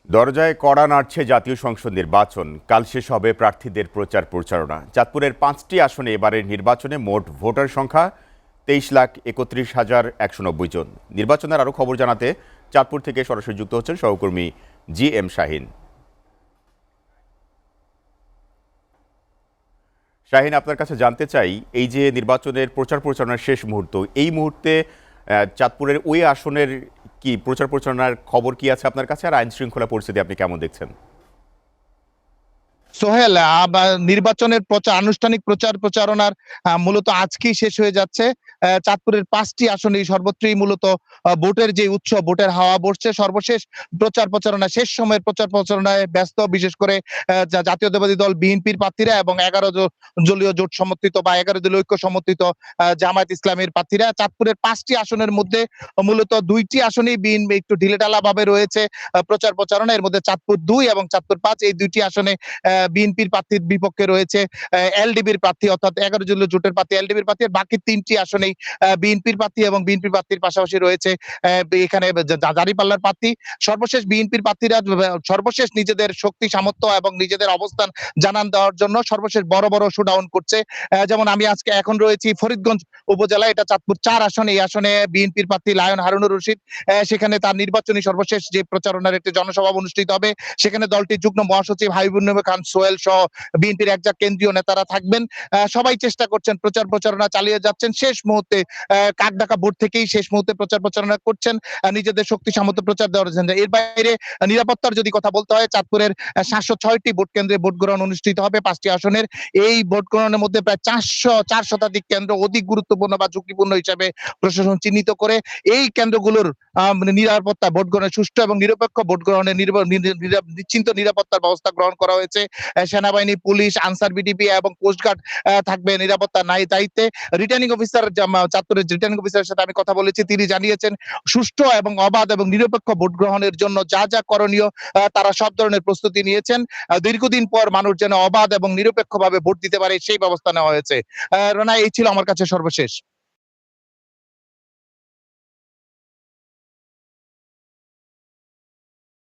দরজায় কড়া নাড়ছে জাতীয় সংসদ নির্বাচন। কাল শেষ হবে প্রার্থীদের প্রচার প্রচারণা। চাঁদপুরের 5টি আসনে এবারের নির্বাচনে মোট ভোটার সংখ্যা 23,31,190 জন। নির্বাচনের আরও খবর জানাতে চাঁদপুর থেকে সরাসরি যুক্ত হচ্ছেন সহকর্মী GM শাহিন। শাহিন, আপনার কাছে জানতে চাই, এই যে নির্বাচনের প্রচার প্রচারণার শেষ মুহূর্ত, এই মুহূর্তে চাঁদপুরের ওই আসনের কি প্রচার প্রচারণার খবর কি আছে আপনার কাছে, আর আইন শৃঙ্খলা পরিস্থিতি আপনি কেমন দেখছেন? সোহেল, নির্বাচনের আনুষ্ঠানিক প্রচার প্রচারণার মূলত আজকেই শেষ হয়ে যাচ্ছে। চাঁদপুরের 5টি আসনেই সর্বত্রই মূলত ভোটের যে উৎসব, ভোটের হাওয়া বসছে। সর্বশেষ প্রচার প্রচারণা, শেষ সময়ের প্রচার প্রচারণায় ব্যস্ত বিশেষ করে জাতীয়তাবাদী দল বিএনপির প্রার্থীরা এবং 11 দলীয় জোট সমর্থিত বা 11 দলীয় ঐক্য সমর্থিত জামায়াত ইসলামের প্রার্থীরা। চাঁদপুরের 5টি আসনের মধ্যে মূলত 2টি আসনেই বিএনপি একটু ঢিলেঢালা ভাবে রয়েছে প্রচার প্রচারণা। এর মধ্যে চাঁদপুর 2 এবং চাঁদপুর 5, এই 2টি আসনে বিএনপির প্রার্থীর বিপক্ষে রয়েছে এলডিবির প্রার্থী, অর্থাৎ 11 দলীয় জোটের প্রার্থী এলডিবির প্রার্থী। বাকি 3টি আসনেই বিএনপির প্রার্থী এবং বিএনপির প্রার্থীর পাশাপাশি রয়েছে এখানে দাঁড়িপাল্লার প্রার্থী। সর্বশেষ বিএনপির প্রার্থীরা সর্বশেষ নিজেদের শক্তি সামর্থ্য এবং নিজেদের অবস্থান জানান দেওয়ার জন্য সর্বশেষ বড় বড় শোডাউন করছে। যেমন আমি আজকে এখন রয়েছি ফরিদগঞ্জ উপজেলা, এটা চাঁদপুর 4 আসন। এই আসনে বিএনপির প্রার্থী লায়ন হারুনুর রশিদ, সেখানে তার নির্বাচনী সর্বশেষ যে প্রচারণার একটি জনসভা অনুষ্ঠিত হবে, সেখানে দলটির যুগ্ম মহাসচিব হাবিবুর নবী খান সোহেল সহ বিএনপির একজন কেন্দ্রীয় নেতারা থাকবেন। সবাই চেষ্টা করছেন, প্রচার প্রচারণা চালিয়ে যাচ্ছেন। শেষ মুহূর্তে কাক ডাকা ভোট থেকেই শেষ মুহূর্তে প্রচার প্রচারণা করছেন, নিজেদের শক্তি সামর্থ্য প্রচার দেওয়ার জন্য। এর বাইরে নিরাপত্তার যদি কথা বলতে হয়, চাঁদপুরের 706টি ভোট কেন্দ্রে ভোট গ্রহণ অনুষ্ঠিত হবে 5টি আসনের। এই ভোট গ্রহণের মধ্যে প্রায় 4 শতাধিক কেন্দ্র অধিক গুরুত্বপূর্ণ বা ঝুঁকিপূর্ণ হিসেবে প্রশাসন চিহ্নিত করে এই কেন্দ্রগুলোর নিরাপত্তা, ভোট গ্রহণের সুষ্ঠু এবং নিরপেক্ষ ভোট গ্রহণের নিশ্চিন্ত নিরাপত্তার ব্যবস্থা গ্রহণ করা হয়েছে। সেনাবাহিনী, পুলিশ, আনসার বিডিপি এবং কোস্টগার্ড থাকবে নিরাপত্তা দায়িত্বে। রিটার্নিং অফিসার, চাঁদপুরের রিটার্নিং অফিসারের সাথে আমি কথা বলেছি, তিনি জানিয়েছেন সুষ্ঠু এবং অবাধ এবং নিরপেক্ষ ভোট গ্রহণের জন্য যা যা করণীয় তারা সব ধরনের প্রস্তুতি নিয়েছেন। দীর্ঘদিন পর মানুষ যেন অবাধ এবং নিরপেক্ষভাবে ভোট দিতে পারে সেই ব্যবস্থা নেওয়া হয়েছে। রানা, এই ছিল আমার কাছে সর্বশেষ।